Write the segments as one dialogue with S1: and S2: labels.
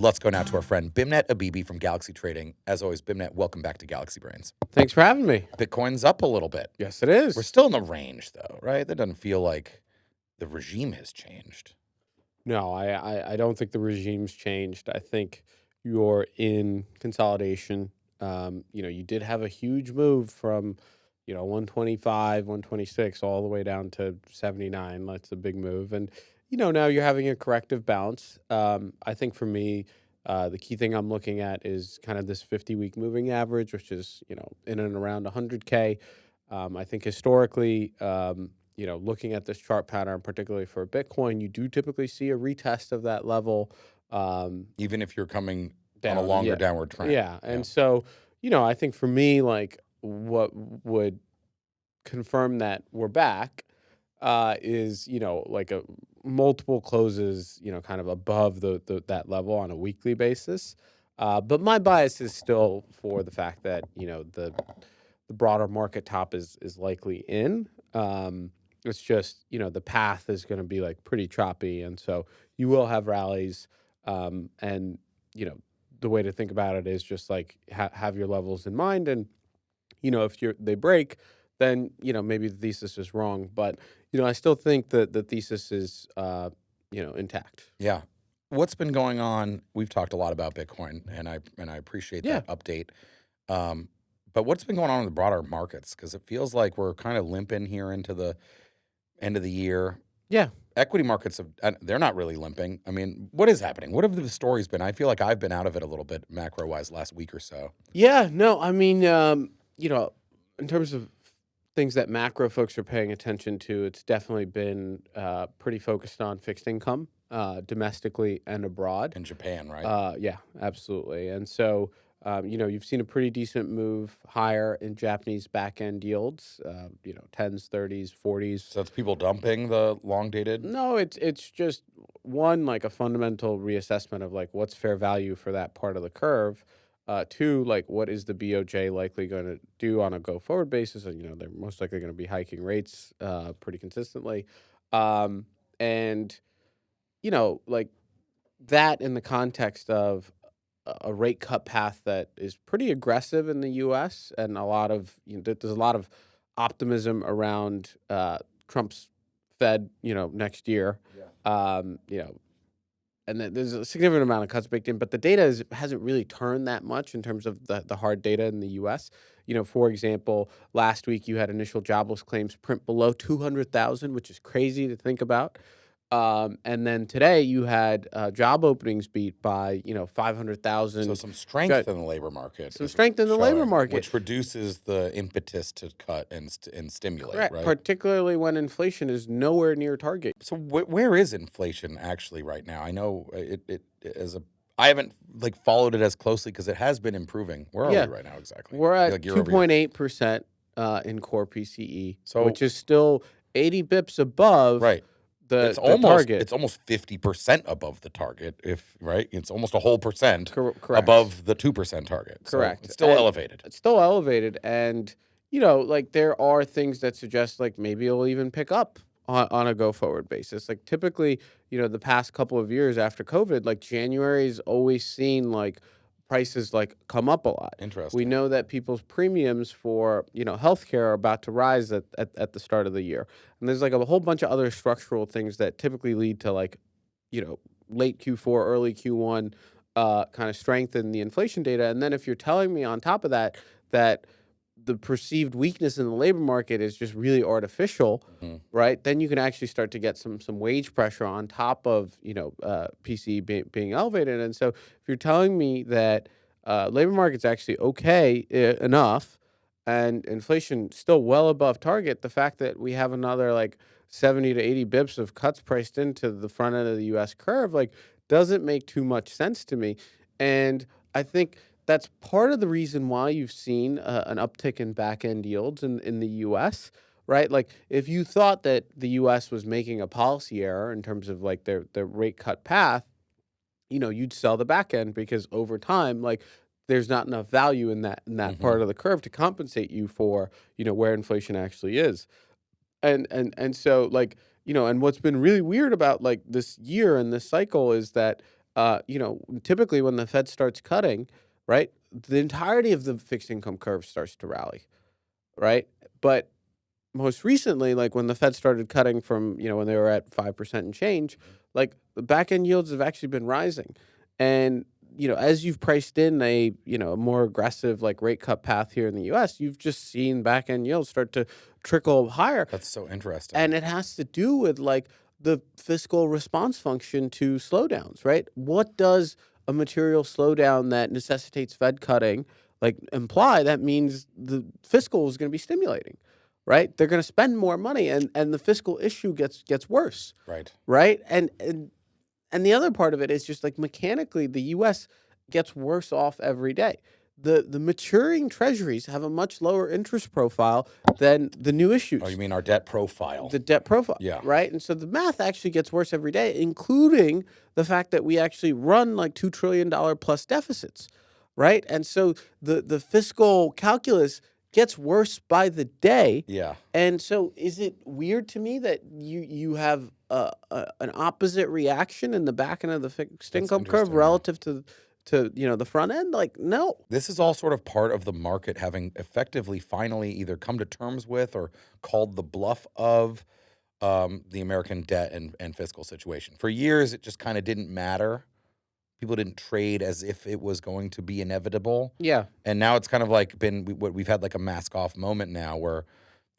S1: let's go now to our friend Beimnet Abebe from Galaxy Trading. As always, Beimnet, welcome back to Galaxy Brains.
S2: Thanks for having me.
S1: Bitcoin's up a little bit.
S2: Yes, it is.
S1: We're still in the range, though, right? That doesn't feel like the regime has changed.
S2: No, I don't think the regime's changed. I think you're in consolidation. You did have a huge move from, 125, 126, all the way down to 79. That's a big move. And, now you're having a corrective bounce. I think for me, the key thing I'm looking at is kind of this 50-week moving average, which is, in and around 100K. I think historically, looking at this chart pattern, particularly for Bitcoin, you do typically see a retest of that level.
S1: Even if you're coming on
S2: Down,
S1: a longer
S2: yeah.
S1: downward trend.
S2: Yeah. And so, I think for me, like what would confirm that we're back is, like a multiple closes, kind of above that level on a weekly basis. But my bias is still for the fact that, the broader market top is likely in. It's just, the path is going to be like pretty choppy. And so you will have rallies. And, the way to think about it is just like have your levels in mind. And, if they break, then, maybe the thesis is wrong. But, I still think that the thesis is, intact.
S1: Yeah. What's been going on? We've talked a lot about Bitcoin, and I appreciate that update. But what's been going on in the broader markets? Because it feels like we're kind of limping here into the end of the year.
S2: Yeah.
S1: Equity markets, they're not really limping. I mean, what is happening? What have the stories been? I feel like I've been out of it a little bit macro-wise last week or so.
S2: Yeah, no, I mean, in terms of things that macro folks are paying attention to, it's definitely been pretty focused on fixed income, domestically and abroad.
S1: In Japan, right?
S2: Yeah, absolutely. And so, you've seen a pretty decent move higher in Japanese back-end yields, 10s, 30s, 40s.
S1: So that's people dumping the long-dated?
S2: No, it's just one, like a fundamental reassessment of like what's fair value for that part of the curve. Two, like what is the BOJ likely going to do on a go-forward basis? And, they're most likely going to be hiking rates pretty consistently. And, like that in the context of a rate cut path that is pretty aggressive in the U.S. and a lot of, there's a lot of optimism around Trump's Fed, next year. Yeah. And there's a significant amount of cuts baked in, but the data hasn't really turned that much in terms of the hard data in the U.S. For example, last week you had initial jobless claims print below 200,000, which is crazy to think about. And then today you had job openings beat by 500,000.
S1: So some strength in the labor market.
S2: Some strength in the labor market,
S1: which reduces the impetus to cut and stimulate.
S2: Correct.
S1: Right?
S2: Particularly when inflation is nowhere near target.
S1: So where is inflation actually right now? I know I haven't followed it as closely because it has been improving. Where are we right now exactly?
S2: We're at 2.8% in core PCE, which is still 80 bips above.
S1: Right.
S2: The
S1: target. It's almost 50% above the target. It's almost a whole percent above the 2% target.
S2: Correct.
S1: So it's still elevated.
S2: It's still elevated, and there are things that suggest maybe it'll even pick up on a go forward basis. Typically, the past couple of years after COVID, January's always seen prices come up a lot.
S1: Interesting.
S2: We know that people's premiums for healthcare are about to rise at the start of the year, and there's a whole bunch of other structural things that typically lead to late Q4, early Q1 kind of strengthen the inflation data. And then if you're telling me on top of that the perceived weakness in the labor market is just really artificial, right? Then you can actually start to get some wage pressure on top of PCE being elevated. And so if you're telling me that labor market's actually okay enough and inflation still well above target, the fact that we have another 70 to 80 bips of cuts priced into the front end of the U.S. curve doesn't make too much sense to me. And I think that's part of the reason why you've seen an uptick in back-end yields in the U.S., right? If you thought that the U.S. was making a policy error in terms of their rate cut path, you'd sell the back end because over time, there's not enough value in that part of the curve to compensate you for, where inflation actually is. And so and what's been really weird about this year and this cycle is that typically when the Fed starts cutting, right, the entirety of the fixed income curve starts to rally, right? But most recently, like when the Fed started cutting from, when they were at 5% and change, like the back end yields have actually been rising. And, as you've priced in a more aggressive like rate cut path here in the US, you've just seen back end yields start to trickle higher.
S1: That's so interesting.
S2: And it has to do with like the fiscal response function to slowdowns, right? What does a material slowdown that necessitates Fed cutting like imply? That means the fiscal is going to be stimulating, right? They're going to spend more money, and the fiscal issue gets worse,
S1: Right.
S2: right? And the other part of it is just like mechanically, the U.S. gets worse off every day. The maturing treasuries have a much lower interest profile than the new issues.
S1: Oh, you mean our debt profile?
S2: The debt profile,
S1: Yeah.
S2: right? And so the math actually gets worse every day, including the fact that we actually run like $2 trillion plus deficits, right? And so the fiscal calculus gets worse by the day.
S1: Yeah.
S2: And so is it weird to me that you have an opposite reaction in the back end of the fixed income curve
S1: interesting, yeah.
S2: relative to the front end? Like, no.
S1: This is all sort of part of the market having effectively finally either come to terms with or called the bluff of the American debt and fiscal situation. For years, it just kind of didn't matter. People didn't trade as if it was going to be inevitable.
S2: Yeah.
S1: And now it's kind of like we've had like a mask off moment now where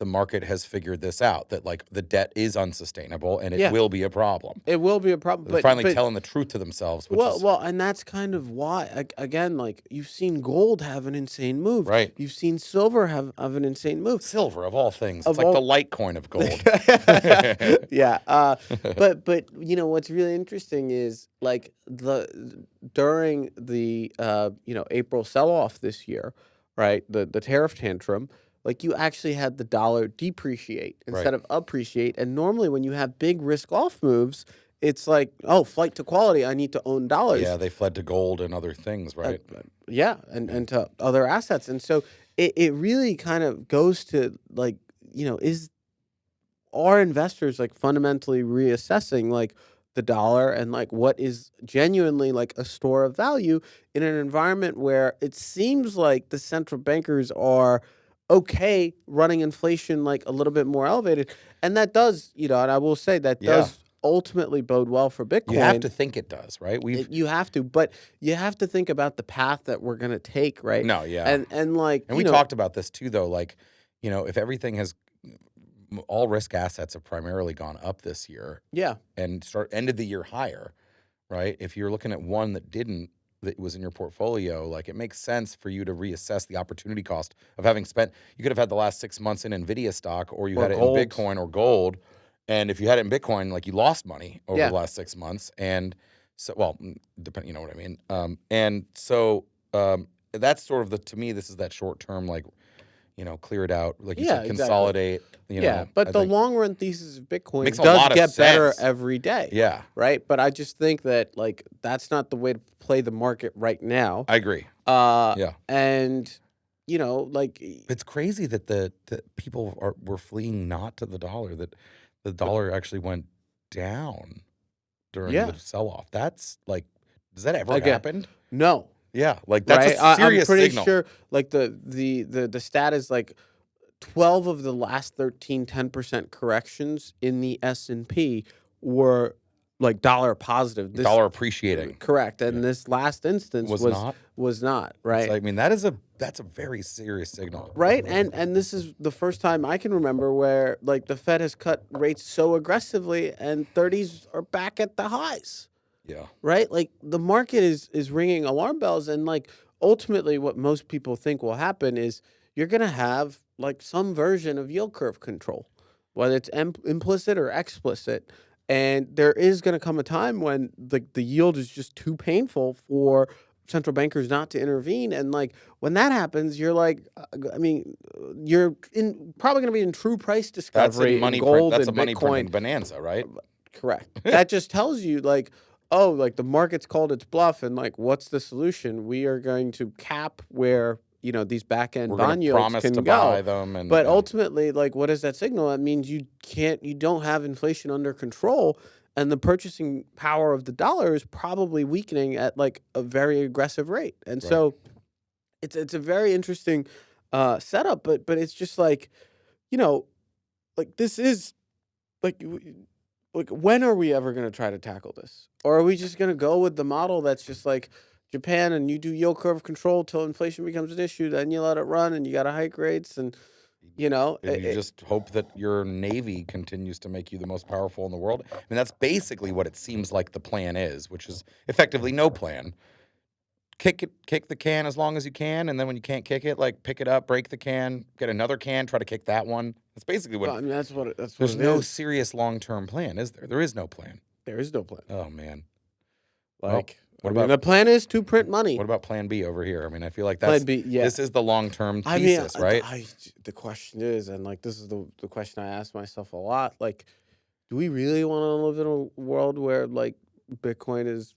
S1: the market has figured this out, that like the debt is unsustainable and it
S2: Yeah.
S1: will be a problem.
S2: It will be a problem.
S1: They're finally telling the truth to themselves. Which is,
S2: Well, and that's kind of why, again, like you've seen gold have an insane move.
S1: Right.
S2: You've seen silver have an insane move.
S1: silver of all things.
S2: Of
S1: It's like
S2: all-
S1: the Litecoin of gold.
S2: Yeah. But what's really interesting is like during the April sell off this year, right? The tariff tantrum. Like you actually had the dollar depreciate instead
S1: Right.
S2: of appreciate. And normally when you have big risk off moves, it's like, oh, flight to quality. I need to own dollars.
S1: Yeah, they fled to gold and other things, right?
S2: Yeah, and to other assets. And so it really kind of goes to like, are investors like fundamentally reassessing like the dollar and like what is genuinely like a store of value in an environment where it seems like the central bankers are okay running inflation like a little bit more elevated. And that does, and I will say that
S1: Yeah.
S2: does ultimately bode well for Bitcoin.
S1: You have to think it does, right?
S2: You have to, but you have to think about the path that we're going to take, right?
S1: No, yeah.
S2: And like,
S1: And we talked about this too, though. Like, if everything has, all risk assets have primarily gone up this year
S2: yeah,
S1: and ended the year higher, right? If you're looking at one that was in your portfolio, like it makes sense for you to reassess the opportunity cost of having spent. You could have had the last 6 months in Nvidia stock, or you
S2: Or
S1: had it
S2: gold.
S1: in Bitcoin or gold. And if you had it in Bitcoin, like you lost money over
S2: Yeah.
S1: the last 6 months. And so, well, depending, you know what I mean? And so that's sort of to me, this is that short term, like, clear it out, like you
S2: Yeah,
S1: said,
S2: exactly.
S1: consolidate,
S2: yeah. But
S1: I
S2: the
S1: think-
S2: long run thesis of Bitcoin
S1: Makes a
S2: does
S1: lot of
S2: get better
S1: sense.
S2: every day.
S1: Yeah,
S2: Right. But I just think that like that's not the way to play the market right now.
S1: I agree. Yeah.
S2: And like
S1: It's crazy that the people were fleeing not to the dollar, that the dollar actually went down during
S2: Yeah.
S1: the sell-off. That's like, does that ever
S2: Again,
S1: happen?
S2: no.
S1: Yeah, like that's
S2: Right?
S1: a serious
S2: I'm pretty
S1: signal.
S2: sure like the stat is like 12 of the last 13 10% corrections in the S&P were like dollar positive. This
S1: Dollar appreciating
S2: correct. And this last instance
S1: was not.
S2: right.
S1: I mean, that's a very serious signal.
S2: Right. And this is the first time I can remember where like the Fed has cut rates so aggressively and 30s are back at the highs.
S1: Yeah.
S2: Right? Like the market is ringing alarm bells, and like ultimately what most people think will happen is you're going to have like some version of yield curve control, whether it's implicit or explicit. And there is going to come a time when the yield is just too painful for central bankers not to intervene. And like when that happens, you're like, you're probably going to be in true price
S1: That's
S2: discovery
S1: a money
S2: in gold
S1: that's a
S2: and
S1: money printing
S2: Bitcoin.
S1: bonanza, right?
S2: Correct. That just tells you like, oh, like the market's called its bluff, and like, what's the solution? We are going to cap where these back end
S1: We're
S2: bond
S1: going to
S2: yields
S1: promise
S2: can
S1: to
S2: go.
S1: buy them,
S2: But ultimately, like, what does that signal? That means you don't have inflation under control, and the purchasing power of the dollar is probably weakening at like a very aggressive rate. And
S1: Right.
S2: so it's a very interesting setup, but it's just like, you know, like this is like like when are we ever going to try to tackle this? Or are we just going to go with the model that's just like Japan, and you do yield curve control till inflation becomes an issue, then you let it run and you got to hike rates, and you know,
S1: And you just hope that your Navy continues to make you the most powerful in the world. I mean, that's basically what it seems like the plan is, which is effectively no plan. Kick the can as long as you can, and then when you can't kick it, like pick it up, break the can, get another can, try to kick that one. That's basically what.
S2: well, I mean, that's what
S1: There's
S2: it
S1: no
S2: is.
S1: serious long-term plan, is there? There is no plan.
S2: There is no plan.
S1: Oh man. Well,
S2: Like,
S1: what
S2: I mean,
S1: about
S2: the plan is to print money.
S1: what about Plan B over here? I mean, I feel like
S2: Plan
S1: that's
S2: B, yeah.
S1: this is the long-term
S2: I mean,
S1: thesis, right?
S2: the question is, and like this is the question I ask myself a lot. Like, do we really want to live in a world where like Bitcoin is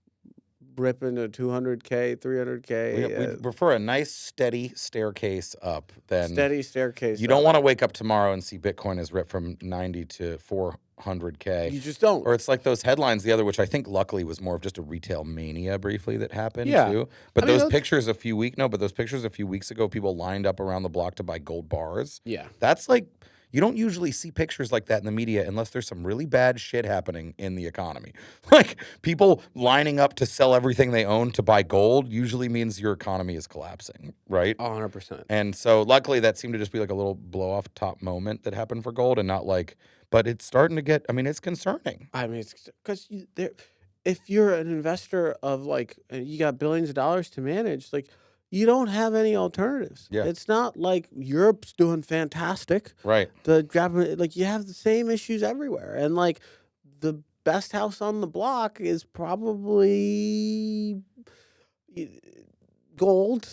S2: ripping to 200K, 300K,
S1: We prefer a nice steady staircase up than
S2: steady staircase?
S1: you don't want to wake up tomorrow and see Bitcoin is ripped from 90 to 400K.
S2: You just don't.
S1: Or it's like those headlines the other, which I think luckily was more of just a retail mania briefly that happened
S2: Yeah.
S1: too. But
S2: I mean,
S1: those
S2: those-
S1: pictures a few weeks ago, people lined up around the block to buy gold bars.
S2: Yeah.
S1: That's like, you don't usually see pictures like that in the media unless there's some really bad shit happening in the economy. Like people lining up to sell everything they own to buy gold usually means your economy is collapsing, right?
S2: 100%.
S1: And so luckily that seemed to just be like a little blow off top moment that happened for gold and not like, but it's starting to get, I mean, it's concerning.
S2: I mean, it's because if you're an investor of like, and you got billions of dollars to manage, like, you don't have any alternatives.
S1: Yeah.
S2: It's not like Europe's doing fantastic.
S1: Right.
S2: The Japanese, like, you have the same issues everywhere, and like the best house on the block is probably gold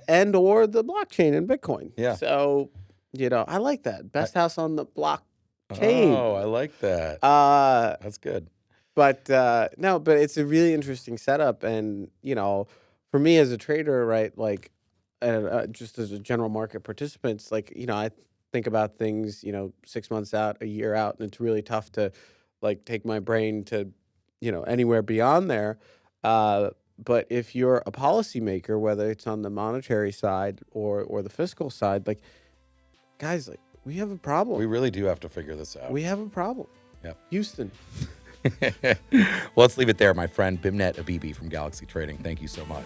S2: and or the blockchain and Bitcoin.
S1: Yeah.
S2: So, I like that. Best house on the blockchain.
S1: Oh, I like that.
S2: Uh,
S1: That's good.
S2: but no, but it's a really interesting setup, and for me as a trader, right? Like, just as a general market participant, like I think about things, 6 months out, a year out, and it's really tough to like take my brain to anywhere beyond there. But if you're a policymaker, whether it's on the monetary side or the fiscal side, like, guys, like, we have a problem.
S1: We really do have to figure this out.
S2: We have a problem.
S1: Yep.
S2: Houston.
S1: Well, let's leave it there, my friend Beimnet Abebe from Galaxy Trading. Thank you so much.